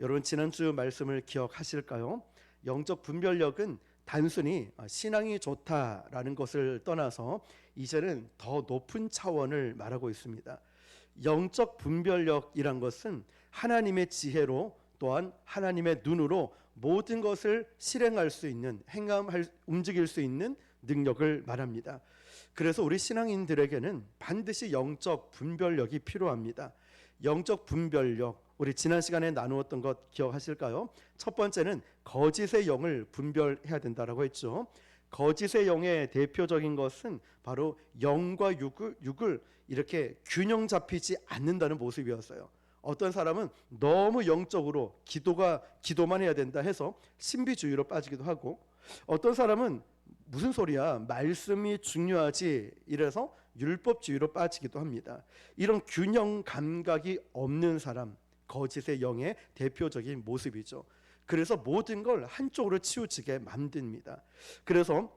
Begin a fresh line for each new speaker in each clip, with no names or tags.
여러분 지난주 말씀을 기억하실까요? 영적 분별력은 단순히 신앙이 좋다라는 것을 떠나서 이제는 더 높은 차원을 말하고 있습니다. 영적 분별력이란 것은 하나님의 지혜로 또한 하나님의 눈으로 모든 것을 실행할 수 있는, 움직일 수 있는 능력을 말합니다. 그래서 우리 신앙인들에게는 반드시 영적 분별력이 필요합니다. 영적 분별력, 우리 지난 시간에 나누었던 것 기억하실까요? 첫 번째는 거짓의 영을 분별해야 된다라고 했죠. 거짓의 영의 대표적인 것은 바로 영과 육을 이렇게 균형 잡히지 않는다는 모습이었어요. 어떤 사람은 너무 영적으로 기도만 해야 된다 해서 신비주의로 빠지기도 하고, 어떤 사람은 무슨 소리야, 말씀이 중요하지 이래서 율법주의로 빠지기도 합니다. 이런 균형 감각이 없는 사람, 거짓의 영의 대표적인 모습이죠. 그래서 모든 걸 한쪽으로 치우치게 만듭니다. 그래서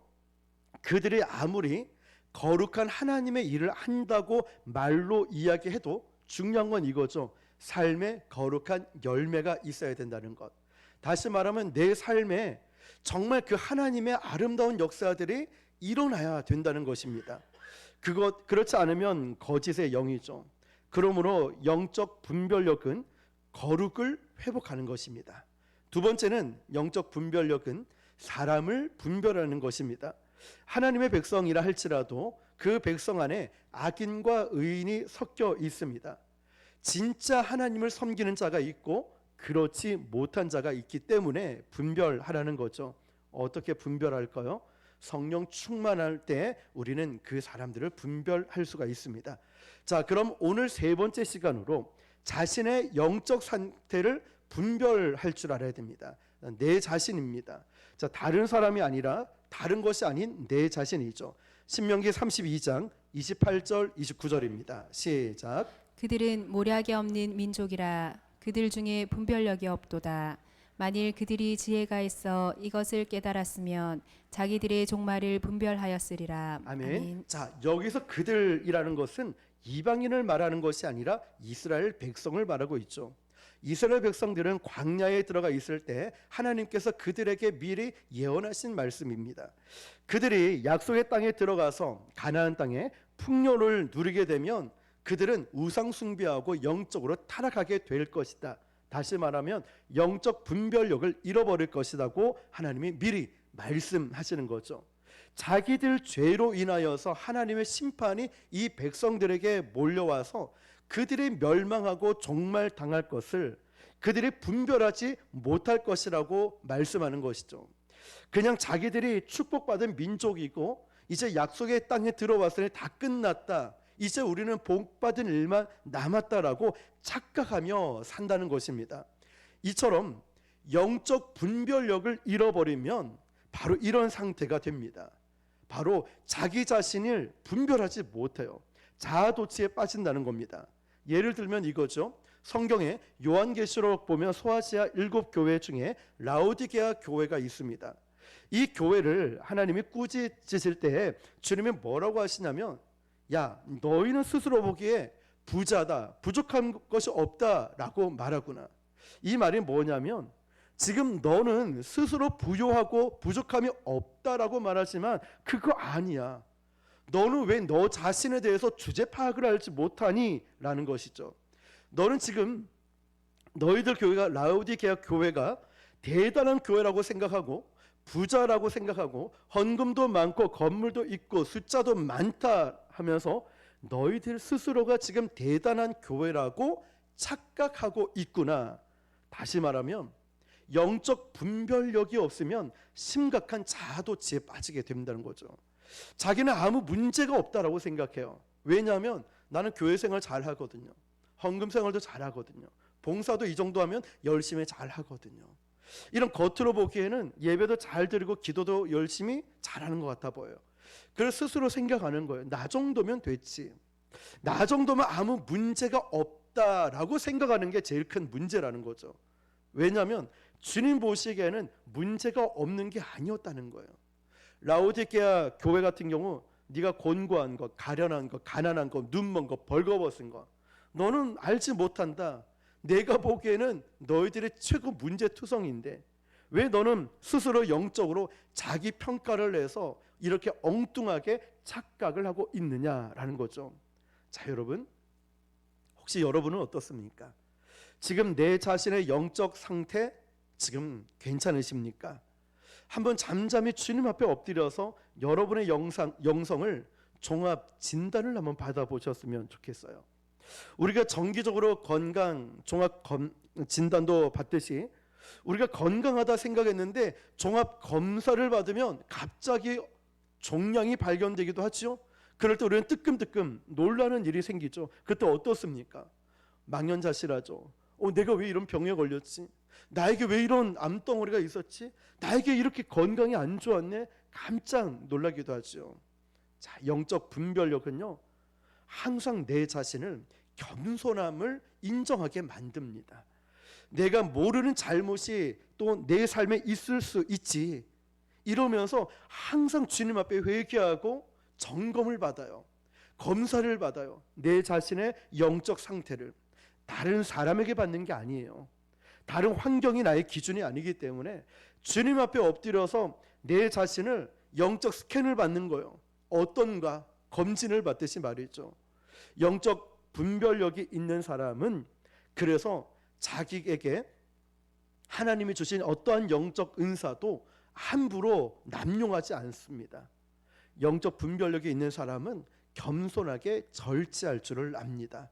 그들이 아무리 거룩한 하나님의 일을 한다고 말로 이야기해도 중요한 건 이거죠. 삶에 거룩한 열매가 있어야 된다는 것. 다시 말하면 내 삶에 정말 그 하나님의 아름다운 역사들이 일어나야 된다는 것입니다. 그렇지 않으면 거짓의 영이죠. 그러므로 영적 분별력은 거룩을 회복하는 것입니다. 두 번째는 영적 분별력은 사람을 분별하는 것입니다. 하나님의 백성이라 할지라도 그 백성 안에 악인과 의인이 섞여 있습니다. 진짜 하나님을 섬기는 자가 있고 그렇지 못한 자가 있기 때문에 분별하라는 거죠. 어떻게 분별할까요? 성령 충만할 때 우리는 그 사람들을 분별할 수가 있습니다. 자, 그럼 오늘 세 번째 시간으로 자신의 영적 상태를 분별할 줄 알아야 됩니다. 내 자신입니다. 자, 다른 사람이 아니라 다른 것이 아닌 내 자신이죠. 신명기 32장 28절 29절입니다. 시작.
그들은 모략이 없는 민족이라 그들 중에 분별력이 없도다. 만일 그들이 지혜가 있어 이것을 깨달았으면 자기들의 종말을 분별하였으리라.
아멘. 자, 여기서 그들이라는 것은 이방인을 말하는 것이 아니라 이스라엘 백성을 말하고 있죠. 이스라엘 백성들은 광야에 들어가 있을 때 하나님께서 그들에게 미리 예언하신 말씀입니다. 그들이 약속의 땅에 들어가서 가나안 땅에 풍요를 누리게 되면 그들은 우상 숭배하고 영적으로 타락하게 될 것이다. 다시 말하면 영적 분별력을 잃어버릴 것이라고 하나님이 미리 말씀하시는 거죠. 자기들 죄로 인하여서 하나님의 심판이 이 백성들에게 몰려와서 그들이 멸망하고 종말 당할 것을 그들이 분별하지 못할 것이라고 말씀하는 것이죠. 그냥 자기들이 축복받은 민족이고 이제 약속의 땅에 들어왔으니 다 끝났다, 이제 우리는 복받은 일만 남았다라고 착각하며 산다는 것입니다. 이처럼 영적 분별력을 잃어버리면 바로 이런 상태가 됩니다. 바로 자기 자신을 분별하지 못해요. 자아도취에 빠진다는 겁니다. 예를 들면 이거죠. 성경에 요한계시록 보면 소아시아 7교회 중에 라오디게아 교회가 있습니다. 이 교회를 하나님이 꾸짖으실 때 주님이 뭐라고 하시냐면, 야, 너희는 스스로 보기에 부자다, 부족한 것이 없다라고 말하구나. 이 말이 뭐냐면, 지금 너는 스스로 부요하고 부족함이 없다라고 말하지만 그거 아니야. 너는 왜 너 자신에 대해서 주제 파악을 알지 못하니? 라는 것이죠. 너는 지금 너희들 교회가, 라오디게아 교회가 대단한 교회라고 생각하고 부자라고 생각하고 헌금도 많고 건물도 있고 숫자도 많다 하면서 너희들 스스로가 지금 대단한 교회라고 착각하고 있구나. 다시 말하면 영적 분별력이 없으면 심각한 자아도취에 빠지게 된다는 거죠. 자기는 아무 문제가 없다라고 생각해요. 왜냐하면 나는 교회 생활 잘 하거든요. 헌금 생활도 잘 하거든요. 봉사도 이 정도 하면 열심히 잘 하거든요. 이런 겉으로 보기에는 예배도 잘 드리고 기도도 열심히 잘하는 것 같아 보여요. 그래서 스스로 생각하는 거예요. 나 정도면 됐지. 나 정도면 아무 문제가 없다라고 생각하는 게 제일 큰 문제라는 거죠. 왜냐하면 주님 보시기에는 문제가 없는 게 아니었다는 거예요. 라오디게아 교회 같은 경우 네가 곤고한 것, 가련한 것, 가난한 것, 눈먼 것, 벌거벗은 것, 너는 알지 못한다. 내가 보기에는 너희들의 최고 문제투성인데 왜 너는 스스로 영적으로 자기 평가를 내서 이렇게 엉뚱하게 착각을 하고 있느냐라는 거죠. 자, 여러분, 혹시 여러분은 어떻습니까? 지금 내 자신의 영적 상태 지금 괜찮으십니까? 한번 잠잠히 주님 앞에 엎드려서 여러분의 영성을 종합 진단을 한번 받아보셨으면 좋겠어요. 우리가 정기적으로 건강 종합 진단도 받듯이 우리가 건강하다 생각했는데 종합 검사를 받으면 갑자기 종양이 발견되기도 하죠. 그럴 때 우리는 뜨끔뜨끔 놀라는 일이 생기죠. 그때 어떻습니까? 망연자실하죠. 내가 왜 이런 병에 걸렸지? 나에게 왜 이런 암덩어리가 있었지? 나에게 이렇게 건강이 안 좋았네? 깜짝 놀라기도 하죠. 자, 영적 분별력은요, 항상 내 자신을 겸손함을 인정하게 만듭니다. 내가 모르는 잘못이 또 내 삶에 있을 수 있지, 이러면서 항상 주님 앞에 회개하고 점검을 받아요. 검사를 받아요. 내 자신의 영적 상태를 다른 사람에게 받는 게 아니에요. 다른 환경이 나의 기준이 아니기 때문에 주님 앞에 엎드려서 내 자신을 영적 스캔을 받는 거예요. 어떤가 검진을 받듯이 말이죠. 영적 분별력이 있는 사람은 그래서 자기에게 하나님이 주신 어떠한 영적 은사도 함부로 남용하지 않습니다. 영적 분별력이 있는 사람은 겸손하게 절제할 줄을 압니다.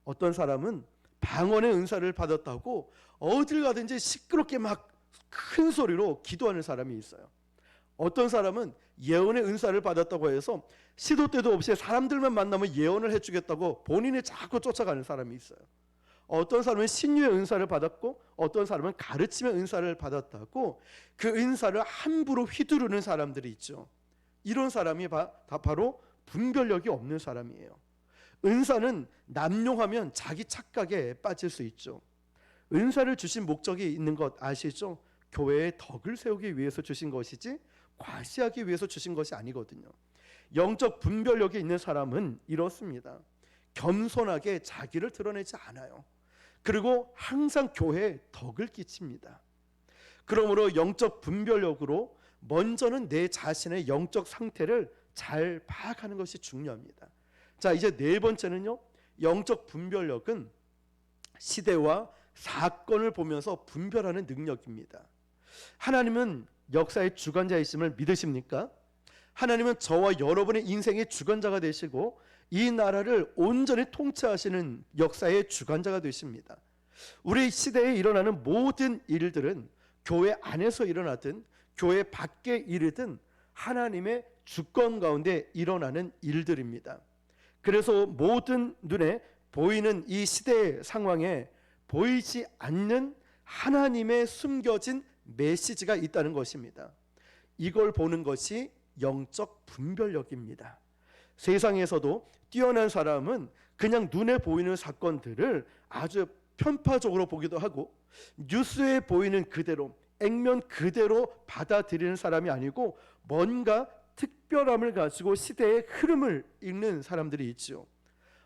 어떤 사람은 방언의 은사를 받았다고 어딜 가든지 시끄럽게 막 큰 소리로 기도하는 사람이 있어요. 어떤 사람은 예언의 은사를 받았다고 해서 시도 때도 없이 사람들만 만나면 예언을 해주겠다고 본인이 자꾸 쫓아가는 사람이 있어요. 어떤 사람은 신유의 은사를 받았고 어떤 사람은 가르침의 은사를 받았다고 그 은사를 함부로 휘두르는 사람들이 있죠. 이런 사람이 바로 분별력이 없는 사람이에요. 은사는 남용하면 자기 착각에 빠질 수 있죠. 은사를 주신 목적이 있는 것 아시죠? 교회의 덕을 세우기 위해서 주신 것이지 과시하기 위해서 주신 것이 아니거든요. 영적 분별력이 있는 사람은 이렇습니다. 겸손하게 자기를 드러내지 않아요. 그리고 항상 교회에 덕을 끼칩니다. 그러므로 영적 분별력으로 먼저는 내 자신의 영적 상태를 잘 파악하는 것이 중요합니다. 자, 이제 네 번째는요, 영적 분별력은 시대와 사건을 보면서 분별하는 능력입니다. 하나님은 역사의 주관자이심을 믿으십니까? 하나님은 저와 여러분의 인생의 주관자가 되시고 이 나라를 온전히 통치하시는 역사의 주관자가 되십니다. 우리 시대에 일어나는 모든 일들은 교회 안에서 일어나든 교회 밖의 일이든 하나님의 주권 가운데 일어나는 일들입니다. 그래서 모든 눈에 보이는 이 시대의 상황에 보이지 않는 하나님의 숨겨진 메시지가 있다는 것입니다. 이걸 보는 것이 영적 분별력입니다. 세상에서도 뛰어난 사람은 그냥 눈에 보이는 사건들을 아주 편파적으로 보기도 하고 뉴스에 보이는 그대로 액면 그대로 받아들이는 사람이 아니고 뭔가 특별함을 가지고 시대의 흐름을 읽는 사람들이 있죠.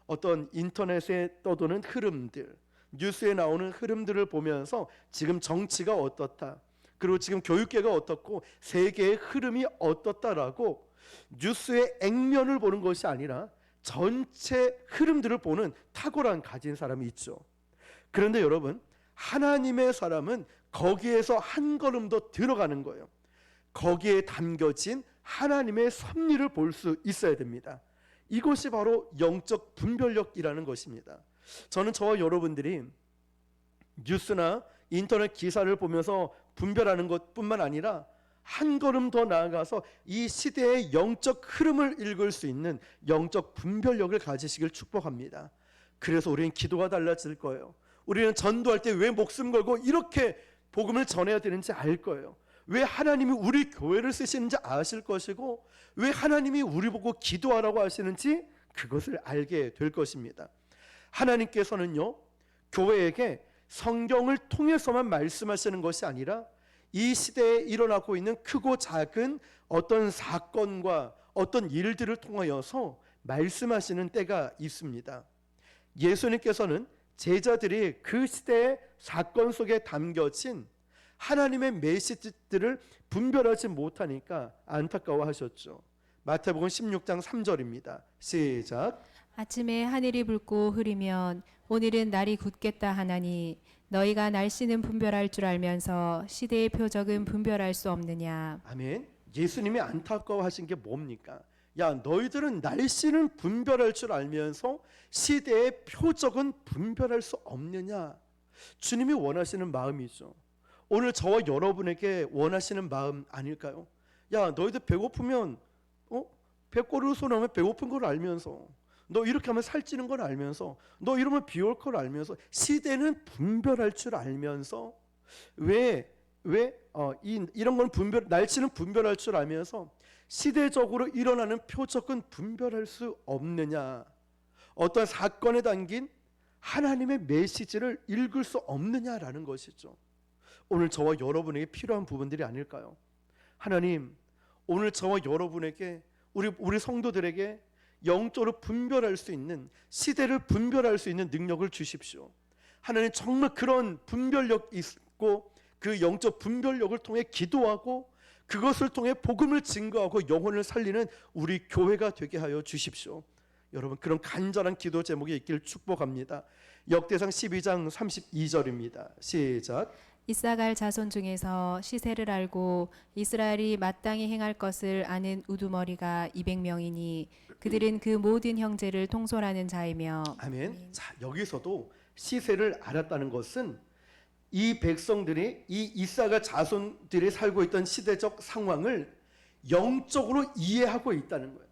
어떤 인터넷에 떠도는 흐름들, 뉴스에 나오는 흐름들을 보면서 지금 정치가 어떻다, 그리고 지금 교육계가 어떻고 세계의 흐름이 어떻다라고 뉴스의 액면을 보는 것이 아니라 전체 흐름들을 보는 탁월함 가진 사람이 있죠. 그런데 여러분, 하나님의 사람은 거기에서 한 걸음 더 들어가는 거예요. 거기에 담겨진 하나님의 섭리를 볼 수 있어야 됩니다. 이것이 바로 영적 분별력이라는 것입니다. 저는 저와 여러분들이 뉴스나 인터넷 기사를 보면서 분별하는 것뿐만 아니라 한 걸음 더 나아가서 이 시대의 영적 흐름을 읽을 수 있는 영적 분별력을 가지시길 축복합니다. 그래서 우리는 기도가 달라질 거예요. 우리는 전도할 때 왜 목숨 걸고 이렇게 복음을 전해야 되는지 알 거예요. 왜 하나님이 우리 교회를 쓰시는지 아실 것이고 왜 하나님이 우리 보고 기도하라고 하시는지 그것을 알게 될 것입니다. 하나님께서는요, 교회에게 성경을 통해서만 말씀하시는 것이 아니라 이 시대에 일어나고 있는 크고 작은 어떤 사건과 어떤 일들을 통하여서 말씀하시는 때가 있습니다. 예수님께서는 제자들이 그 시대의 사건 속에 담겨진 하나님의 메시지들을 분별하지 못하니까 안타까워하셨죠. 마태복음 16장 3절입니다. 시작.
아침에 하늘이 붉고 흐리면 오늘은 날이 굳겠다 하나니 너희가 날씨는 분별할 줄 알면서 시대의 표적은 분별할 수 없느냐.
아멘. 예수님이 안타까워하신 게 뭡니까? 야, 너희들은 날씨는 분별할 줄 알면서 시대의 표적은 분별할 수 없느냐. 주님이 원하시는 마음이죠. 오늘 저와 여러분에게 원하시는 마음 아닐까요? 야, 너희들 배고프면 배꼽으로 손하면 배고픈 걸 알면서, 너 이렇게 하면 살찌는 걸 알면서, 너 이러면 비 올 걸 알면서, 시대는 분별할 줄 알면서 이런 건 날씨는 분별할 줄 알면서 시대적으로 일어나는 표적은 분별할 수 없느냐. 어떤 사건에 담긴 하나님의 메시지를 읽을 수 없느냐라는 것이죠. 오늘 저와 여러분에게 필요한 부분들이 아닐까요? 하나님, 오늘 저와 여러분에게, 우리 성도들에게 영적으로 분별할 수 있는, 시대를 분별할 수 있는 능력을 주십시오. 하나님, 정말 그런 분별력 있고 그 영적 분별력을 통해 기도하고 그것을 통해 복음을 증거하고 영혼을 살리는 우리 교회가 되게 하여 주십시오. 여러분, 그런 간절한 기도 제목이 있기를 축복합니다. 역대상 12장 32절입니다. 시작.
이사갈 자손 중에서 시세를 알고 이스라엘이 마땅히 행할 것을 아는 우두머리가 200명이니 그들은 그 모든 형제를 통솔하는 자이며.
아멘. 자, 여기서도 시세를 알았다는 것은 이 백성들이, 이 이사갈 자손들이 살고 있던 시대적 상황을 영적으로 이해하고 있다는 거예요.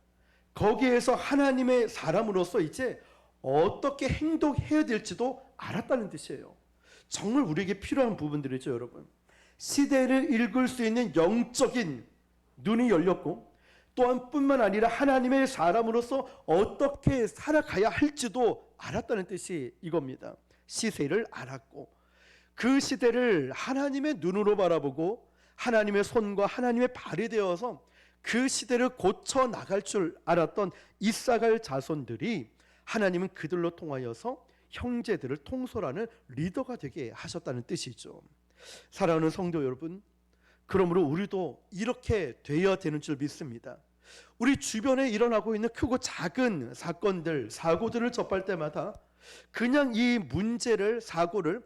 거기에서 하나님의 사람으로서 이제 어떻게 행동해야 될지도 알았다는 뜻이에요. 정말 우리에게 필요한 부분들이죠, 여러분. 시대를 읽을 수 있는 영적인 눈이 열렸고, 또한 뿐만 아니라 하나님의 사람으로서 어떻게 살아가야 할지도 알았다는 뜻이 이겁니다. 시세를 알았고, 그 시대를 하나님의 눈으로 바라보고 하나님의 손과 하나님의 발이 되어서 그 시대를 고쳐 나갈 줄 알았던 이사갈 자손들이 하나님은 그들로 통하여서 형제들을 통솔하는 리더가 되게 하셨다는 뜻이죠. 사랑하는 성도 여러분, 그러므로 우리도 이렇게 되어야 되는 줄 믿습니다. 우리 주변에 일어나고 있는 크고 작은 사건들, 사고들을 접할 때마다 그냥 이 문제를, 사고를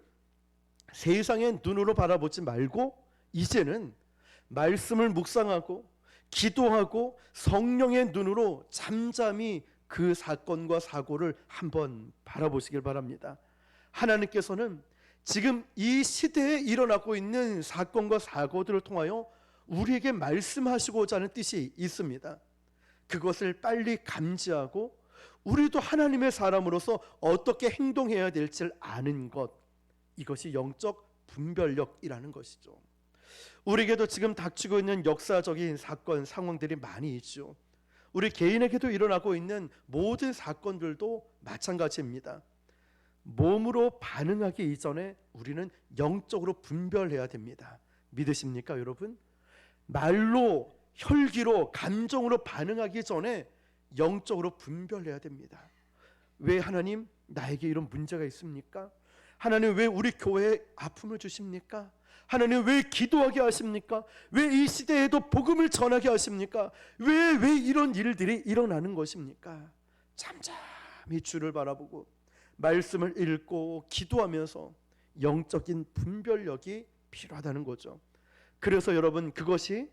세상의 눈으로 바라보지 말고 이제는 말씀을 묵상하고 기도하고 성령의 눈으로 잠잠히 그 사건과 사고를 한번 바라보시길 바랍니다. 하나님께서는 지금 이 시대에 일어나고 있는 사건과 사고들을 통하여 우리에게 말씀하시고자 하는 뜻이 있습니다. 그것을 빨리 감지하고 우리도 하나님의 사람으로서 어떻게 행동해야 될지 아는 것, 이것이 영적 분별력이라는 것이죠. 우리에게도 지금 닥치고 있는 역사적인 사건, 상황들이 많이 있죠. 우리 개인에게도 일어나고 있는 모든 사건들도 마찬가지입니다. 몸으로 반응하기 이전에 우리는 영적으로 분별해야 됩니다. 믿으십니까, 여러분? 말로, 혈기로, 감정으로 반응하기 전에 영적으로 분별해야 됩니다. 왜 하나님 나에게 이런 문제가 있습니까? 하나님 왜 우리 교회에 아픔을 주십니까? 하나님 왜 기도하게 하십니까? 왜 이 시대에도 복음을 전하게 하십니까? 왜 이런 일들이 일어나는 것입니까? 잠잠히 주를 바라보고 말씀을 읽고 기도하면서 영적인 분별력이 필요하다는 거죠. 그래서 여러분, 그것이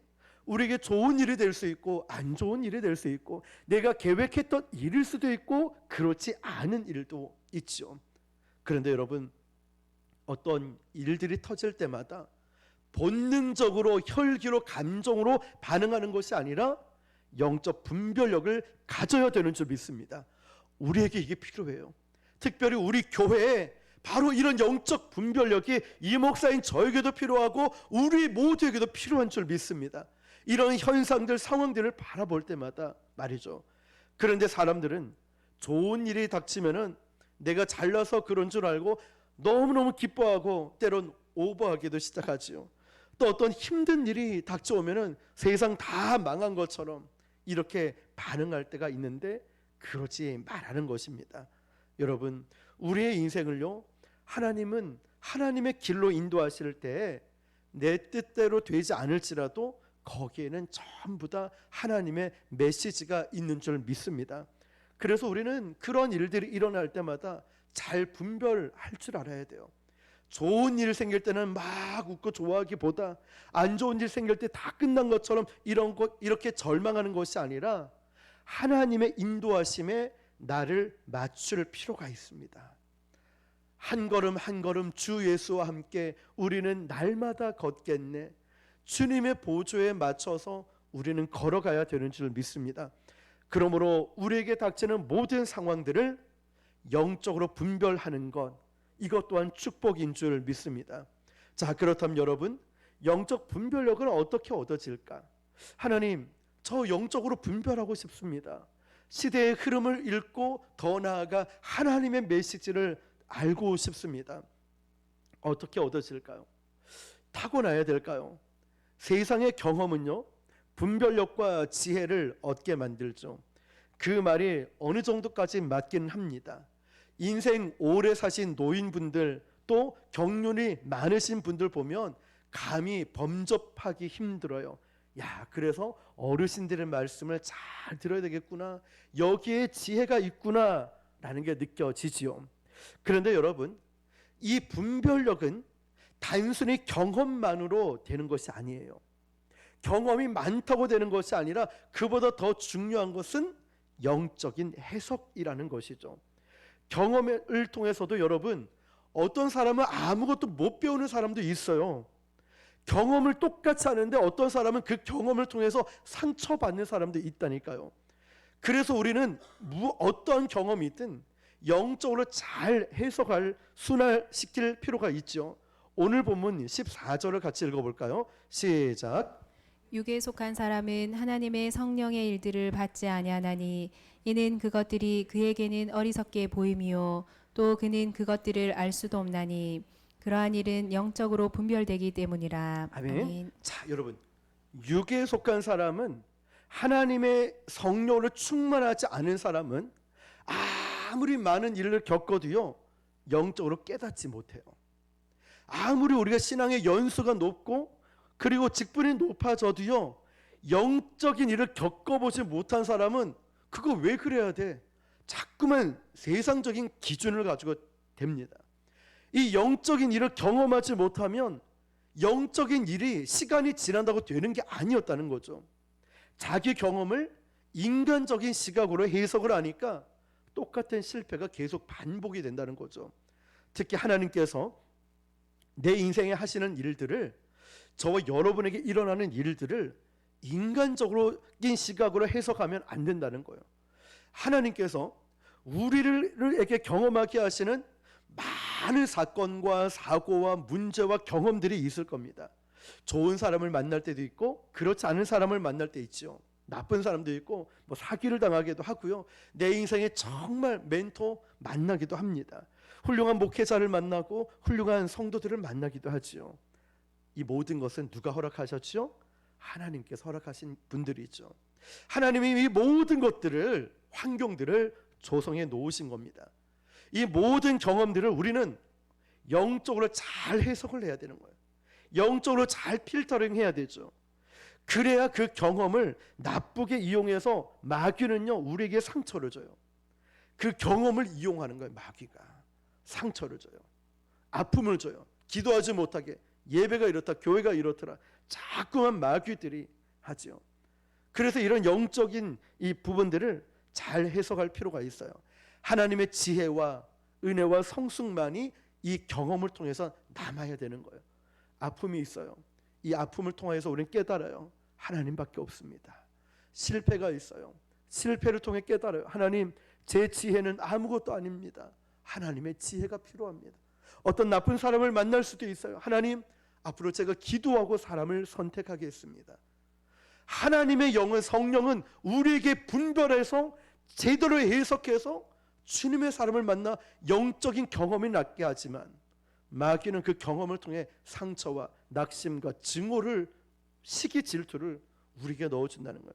우리에게 좋은 일이 될 수 있고 안 좋은 일이 될 수 있고 내가 계획했던 일일 수도 있고 그렇지 않은 일도 있죠. 그런데 여러분, 어떤 일들이 터질 때마다 본능적으로 혈기로 감정으로 반응하는 것이 아니라 영적 분별력을 가져야 되는 줄 믿습니다. 우리에게 이게 필요해요. 특별히 우리 교회에 바로 이런 영적 분별력이 이 목사인 저에게도 필요하고 우리 모두에게도 필요한 줄 믿습니다. 이런 현상들, 상황들을 바라볼 때마다 말이죠. 그런데 사람들은 좋은 일이 닥치면은 내가 잘나서 그런 줄 알고 너무너무 기뻐하고 때론 오버하기도 시작하지요. 또 어떤 힘든 일이 닥쳐오면은 세상 다 망한 것처럼 이렇게 반응할 때가 있는데 그러지 말라는 것입니다. 여러분, 우리의 인생을요, 하나님은 하나님의 길로 인도하실 때 내 뜻대로 되지 않을지라도 거기에는 전부 다 하나님의 메시지가 있는 줄 믿습니다. 그래서 우리는 그런 일들이 일어날 때마다 잘 분별할 줄 알아야 돼요. 좋은 일 생길 때는 막 웃고 좋아하기보다 안 좋은 일 생길 때 다 끝난 것처럼 이렇게 절망하는 것이 아니라 하나님의 인도하심에 나를 맞출 필요가 있습니다. 한 걸음 한 걸음 주 예수와 함께 우리는 날마다 걷겠네. 주님의 보조에 맞춰서 우리는 걸어가야 되는 줄 믿습니다. 그러므로 우리에게 닥치는 모든 상황들을 영적으로 분별하는 것, 이것 또한 축복인 줄 믿습니다. 자, 그렇다면 여러분, 영적 분별력은 어떻게 얻어질까? 하나님, 저 영적으로 분별하고 싶습니다. 시대의 흐름을 읽고 더 나아가 하나님의 메시지를 알고 싶습니다. 어떻게 얻어질까요? 타고나야 될까요? 세상의 경험은요, 분별력과 지혜를 얻게 만들죠. 그 말이 어느 정도까지 맞긴 합니다. 인생 오래 사신 노인분들, 또 경륜이 많으신 분들 보면 감히 범접하기 힘들어요. 야, 그래서 어르신들의 말씀을 잘 들어야 되겠구나, 여기에 지혜가 있구나 라는 게 느껴지지요. 그런데 여러분, 이 분별력은 단순히 경험만으로 되는 것이 아니에요. 경험이 많다고 되는 것이 아니라 그보다 더 중요한 것은 영적인 해석이라는 것이죠. 경험을 통해서도 여러분, 어떤 사람은 아무것도 못 배우는 사람도 있어요. 경험을 똑같이 하는데 어떤 사람은 그 경험을 통해서 상처받는 사람도 있다니까요. 그래서 우리는 어떠한 경험이 있든 영적으로 잘 해석할, 순화시킬 필요가 있죠. 오늘 본문 14절을 같이 읽어볼까요? 시작.
육에 속한 사람은 하나님의 성령의 일들을 받지 아니하나니 이는 그것들이 그에게는 어리석게 보임이요 또 그는 그것들을 알 수도 없나니 그러한 일은 영적으로 분별되기 때문이라.
아멘.
아멘.
자, 여러분, 육에 속한 사람은, 하나님의 성령으로 충만하지 않은 사람은 아무리 많은 일을 겪어도요, 영적으로 깨닫지 못해요. 아무리 우리가 신앙의 연수가 높고 그리고 직분이 높아져도요, 영적인 일을 겪어보지 못한 사람은 그거 왜 그래야 돼? 자꾸만 세상적인 기준을 가지고 됩니다. 이 영적인 일을 경험하지 못하면 영적인 일이 시간이 지난다고 되는 게 아니었다는 거죠. 자기 경험을 인간적인 시각으로 해석을 하니까 똑같은 실패가 계속 반복이 된다는 거죠. 특히 하나님께서 내 인생에 하시는 일들을, 저와 여러분에게 일어나는 일들을 인간적인 시각으로 해석하면 안 된다는 거예요. 하나님께서 우리에게 경험하게 하시는 많은 사건과 사고와 문제와 경험들이 있을 겁니다. 좋은 사람을 만날 때도 있고 그렇지 않은 사람을 만날 때 있죠. 나쁜 사람도 있고 뭐 사기를 당하기도 하고요. 내 인생에 정말 멘토 만나기도 합니다. 훌륭한 목회자를 만나고 훌륭한 성도들을 만나기도 하지요. 이 모든 것은 누가 허락하셨죠? 하나님께서 허락하신 분들이죠. 하나님이 이 모든 것들을, 환경들을 조성해 놓으신 겁니다. 이 모든 경험들을 우리는 영적으로 잘 해석을 해야 되는 거예요. 영적으로 잘 필터링 해야 되죠. 그래야 그 경험을 나쁘게 이용해서 마귀는요, 우리에게 상처를 줘요. 그 경험을 이용하는 거예요. 마귀가 상처를 줘요. 아픔을 줘요. 기도하지 못하게, 예배가 이렇다, 교회가 이렇더라, 자꾸만 마귀들이 하죠. 그래서 이런 영적인 이 부분들을 잘 해석할 필요가 있어요. 하나님의 지혜와 은혜와 성숙만이 이 경험을 통해서 남아야 되는 거예요. 아픔이 있어요. 이 아픔을 통해서 우리는 깨달아요. 하나님밖에 없습니다. 실패가 있어요. 실패를 통해 깨달아요. 하나님, 제 지혜는 아무것도 아닙니다. 하나님의 지혜가 필요합니다. 어떤 나쁜 사람을 만날 수도 있어요. 하나님, 앞으로 제가 기도하고 사람을 선택하겠습니다. 하나님의 영은, 성령은 우리에게 분별해서 제대로 해석해서 주님의 사람을 만나 영적인 경험이 낫게 하지만, 마귀는 그 경험을 통해 상처와 낙심과 증오를, 시기 질투를 우리에게 넣어준다는 거예요.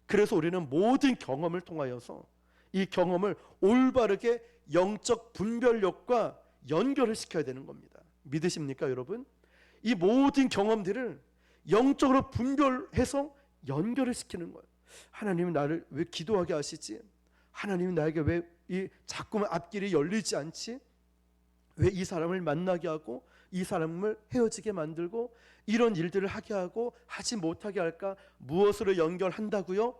그래서 우리는 모든 경험을 통하여서 이 경험을 올바르게 영적 분별력과 연결을 시켜야 되는 겁니다. 믿으십니까, 여러분? 이 모든 경험들을 영적으로 분별해서 연결을 시키는 거예요. 하나님이 나를 왜 기도하게 하시지? 하나님이 나에게 왜 이 자꾸만 앞길이 열리지 않지? 왜 이 사람을 만나게 하고 이 사람을 헤어지게 만들고 이런 일들을 하게 하고 하지 못하게 할까? 무엇으로 연결한다고요?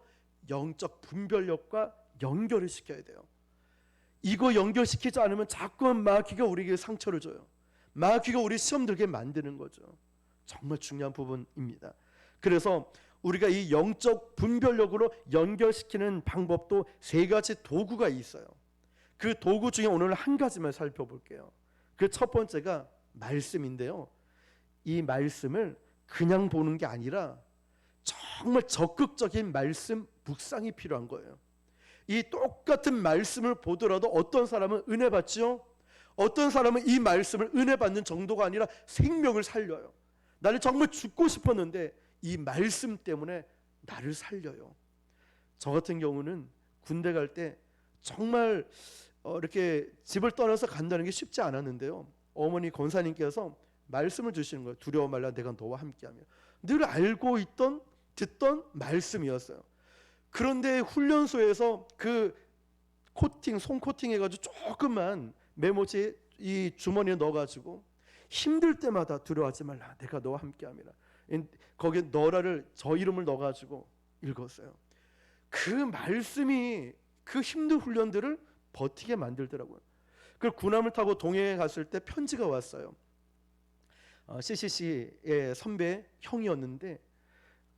영적 분별력과 연결을 시켜야 돼요. 이거 연결시키지 않으면 자꾸만 마귀가 우리에게 상처를 줘요. 마귀가 우리 시험 들게 만드는 거죠. 정말 중요한 부분입니다. 그래서 우리가 이 영적 분별력으로 연결시키는 방법도 세 가지 도구가 있어요. 그 도구 중에 오늘 한 가지만 살펴볼게요. 그 첫 번째가 말씀인데요. 이 말씀을 그냥 보는 게 아니라 정말 적극적인 말씀 묵상이 필요한 거예요. 이 똑같은 말씀을 보더라도 어떤 사람은 은혜 받죠? 어떤 사람은 이 말씀을 은혜 받는 정도가 아니라 생명을 살려요. 나는 정말 죽고 싶었는데 이 말씀 때문에 나를 살려요. 저 같은 경우는 군대 갈 때 정말 이렇게 집을 떠나서 간다는 게 쉽지 않았는데요. 어머니 권사님께서 말씀을 주시는 거예요. 두려워 말라 내가 너와 함께하며. 늘 알고 있던 듣던 말씀이었어요. 그런데 훈련소에서 그 코팅, 손 코팅 해가지고 조금만 메모지에 이 주머니에 넣어가지고 힘들 때마다 두려워하지 말라 내가 너와 함께함이라. 거기에 너라를 저 이름을 넣어가지고 읽었어요. 그 말씀이 그 힘든 훈련들을 버티게 만들더라고요. 그 군함을 타고 동해에 갔을 때 편지가 왔어요. CCC의 선배 형이었는데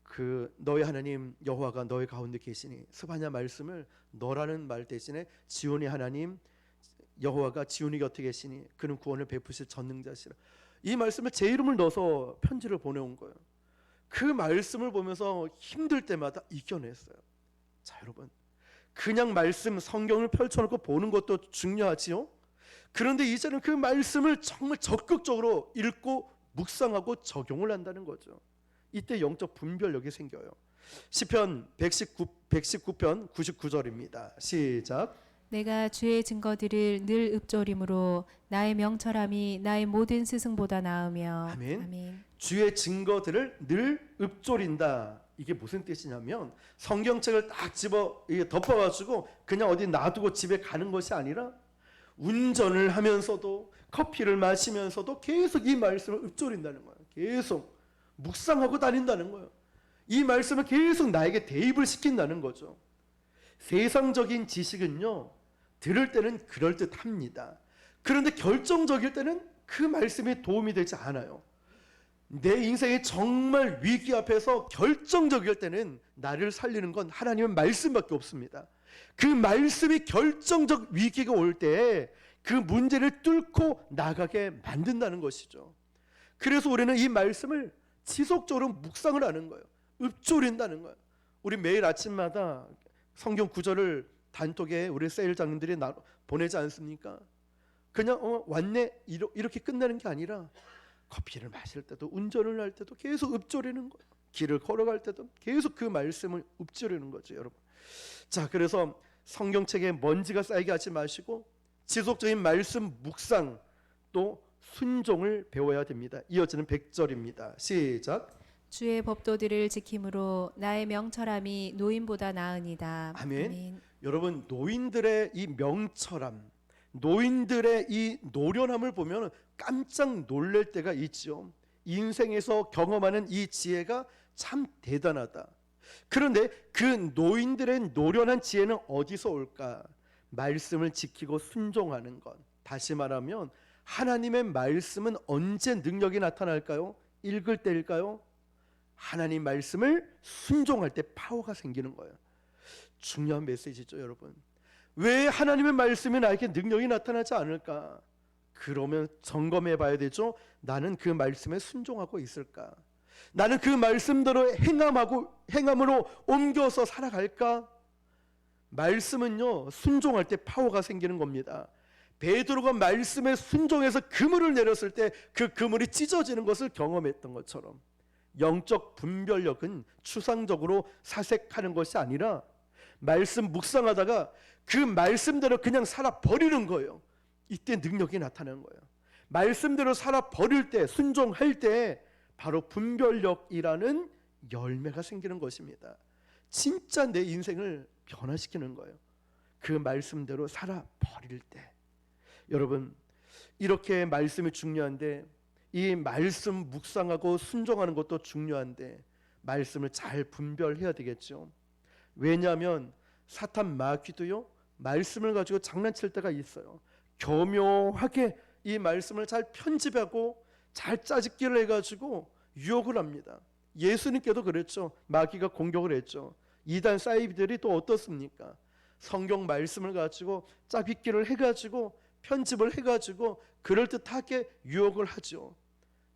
그 너의 하나님 여호와가 너의 가운데 계시니 스바냐 말씀을 너라는 말 대신에 지온의 하나님 여호와가 지온이 곁에 계시니 그는 구원을 베푸실 전능자시라. 이 말씀을 제 이름을 넣어서 편지를 보내온 거예요. 그 말씀을 보면서 힘들 때마다 이겨냈어요. 자, 여러분, 그냥 말씀 성경을 펼쳐놓고 보는 것도 중요하지요. 그런데 이제는 그 말씀을 정말 적극적으로 읽고 묵상하고 적용을 한다는 거죠. 이때 영적 분별력이 생겨요. 시편 119편 99절입니다. 시작.
내가 주의 증거들을 늘 읊조림으로 나의 명철함이 나의 모든 스승보다 나으며.
아멘.
아멘.
주의 증거들을 늘 읊조린다. 이게 무슨 뜻이냐면 성경책을 딱 집어 덮어가지고 그냥 어디 놔두고 집에 가는 것이 아니라 운전을 하면서도 커피를 마시면서도 계속 이 말씀을 읊조린다는 거예요. 계속 묵상하고 다닌다는 거예요. 이 말씀을 계속 나에게 대입을 시킨다는 거죠. 세상적인 지식은요, 들을 때는 그럴듯합니다. 그런데 결정적일 때는 그 말씀이 도움이 되지 않아요. 내 인생의 정말 위기 앞에서 결정적일 때는 나를 살리는 건 하나님의 말씀밖에 없습니다. 그 말씀이 결정적 위기가 올 때 그 문제를 뚫고 나가게 만든다는 것이죠. 그래서 우리는 이 말씀을 지속적으로 묵상을 하는 거예요. 읊조린다는 거예요. 우리 매일 아침마다 성경 구절을 단톡에 우리 세일장님들이 보내지 않습니까? 그냥 왔네 이렇게 끝나는 게 아니라 커피를 마실 때도 운전을 할 때도 계속 읊조리는 거예요. 길을 걸어갈 때도 계속 그 말씀을 읊조리는 거죠, 여러분. 자, 그래서 성경책에 먼지가 쌓이게 하지 마시고 지속적인 말씀 묵상 또 순종을 배워야 됩니다. 이어지는 100절입니다. 시작.
주의 법도들을 지킴으로 나의 명철함이 노인보다 나으니다.
아멘.
아멘.
여러분, 노인들의 이 명철함, 노인들의 이 노련함을 보면 깜짝 놀랄 때가 있죠. 인생에서 경험하는 이 지혜가 참 대단하다. 그런데 그 노인들의 노련한 지혜는 어디서 올까? 말씀을 지키고 순종하는 것. 다시 말하면 하나님의 말씀은 언제 능력이 나타날까요? 읽을 때일까요? 하나님 말씀을 순종할 때 파워가 생기는 거예요. 중요한 메시지죠, 여러분. 왜 하나님의 말씀이 나에게 능력이 나타나지 않을까? 그러면 점검해 봐야 되죠. 나는 그 말씀에 순종하고 있을까? 나는 그 말씀대로 행함으로 옮겨서 살아갈까? 말씀은요, 순종할 때 파워가 생기는 겁니다. 베드로가 말씀에 순종해서 그물을 내렸을 때 그 그물이 찢어지는 것을 경험했던 것처럼 영적 분별력은 추상적으로 사색하는 것이 아니라 말씀 묵상하다가 그 말씀대로 그냥 살아 버리는 거예요. 이때 능력이 나타나는 거예요. 말씀대로 살아 버릴 때, 순종할 때 바로 분별력이라는 열매가 생기는 것입니다. 진짜 내 인생을 변화시키는 거예요. 그 말씀대로 살아 버릴 때. 여러분, 이렇게 말씀이 중요한데 이 말씀 묵상하고 순종하는 것도 중요한데 말씀을 잘 분별해야 되겠죠. 왜냐하면 사탄 마귀도요, 말씀을 가지고 장난칠 때가 있어요. 교묘하게 이 말씀을 잘 편집하고 잘 짜집기를 해가지고 유혹을 합니다. 예수님께도 그랬죠. 마귀가 공격을 했죠. 이단 사이비들이 또 어떻습니까? 성경 말씀을 가지고 짜깁기를 해가지고 편집을 해가지고 그럴듯하게 유혹을 하죠.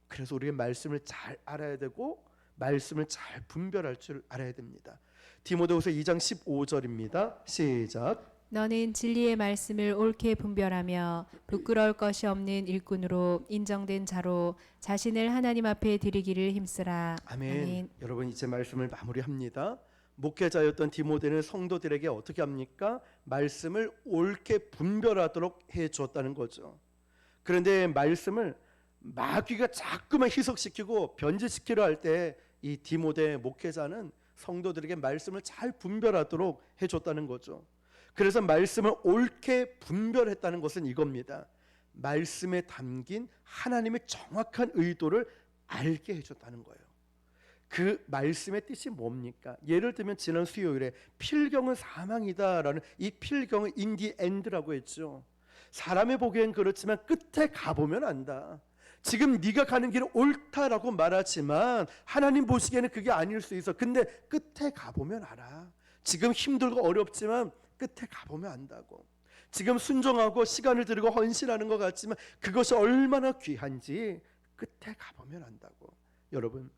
그래서 우리가 말씀을 잘 알아야 되고 말씀을 잘 분별할 줄 알아야 됩니다. 디모데후서 2장 15절입니다. 시작.
너는 진리의 말씀을 옳게 분별하며 부끄러울 것이 없는 일꾼으로 인정된 자로 자신을 하나님 앞에 드리기를 힘쓰라.
아멘. 여러분, 이제 말씀을 마무리합니다. 목회자였던 디모데는 성도들에게 어떻게 합니까? 말씀을 옳게 분별하도록 해주었다는 거죠. 그런데 말씀을 마귀가 자꾸만 희석시키고 변질시키려 할 때 이 디모데 목회자는 성도들에게 말씀을 잘 분별하도록 해줬다는 거죠. 그래서 말씀을 옳게 분별했다는 것은 이겁니다. 말씀에 담긴 하나님의 정확한 의도를 알게 해줬다는 거예요. 그 말씀의 뜻이 뭡니까? 예를 들면 지난 수요일에 필경은 사망이다라는 이 필경은 in the end라고 했죠. 사람이 보기엔 그렇지만 끝에 가보면 안다. 지금 네가 가는 길은 옳다라고 말하지만 하나님 보시기에는 그게 아닐 수 있어. 근데 끝에 가보면 알아. 지금 힘들고 어렵지만 끝에 가보면 안다고. 지금 순종하고 시간을 들이고 헌신하는 것 같지만 그것이 얼마나 귀한지 끝에 가보면 안다고. 여러분,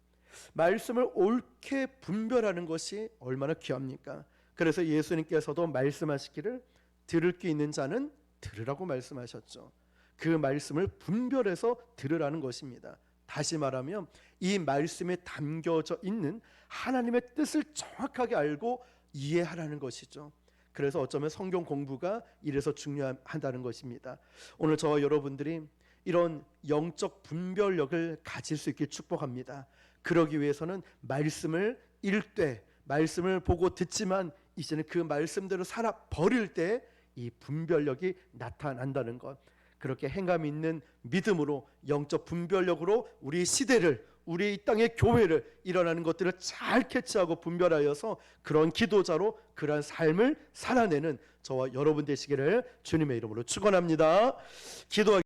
말씀을 옳게 분별하는 것이 얼마나 귀합니까? 그래서 예수님께서도 말씀하시기를 들을 귀 있는 자는 들으라고 말씀하셨죠. 그 말씀을 분별해서 들으라는 것입니다. 다시 말하면 이 말씀에 담겨져 있는 하나님의 뜻을 정확하게 알고 이해하라는 것이죠. 그래서 어쩌면 성경 공부가 이래서 중요하다는 것입니다. 오늘 저와 여러분들이 이런 영적 분별력을 가질 수 있길 축복합니다. 그러기 위해서는 말씀을 읽되 말씀을 보고 듣지만 이제는 그 말씀대로 살아 버릴 때 이 분별력이 나타난다는 것. 그렇게 행감 있는 믿음으로 영적 분별력으로 우리 시대를, 우리 이 땅의 교회를, 일어나는 것들을 잘 캐치하고 분별하여서 그런 기도자로 그러한 삶을 살아내는 저와 여러분 되시기를 주님의 이름으로 축원합니다. 기도하기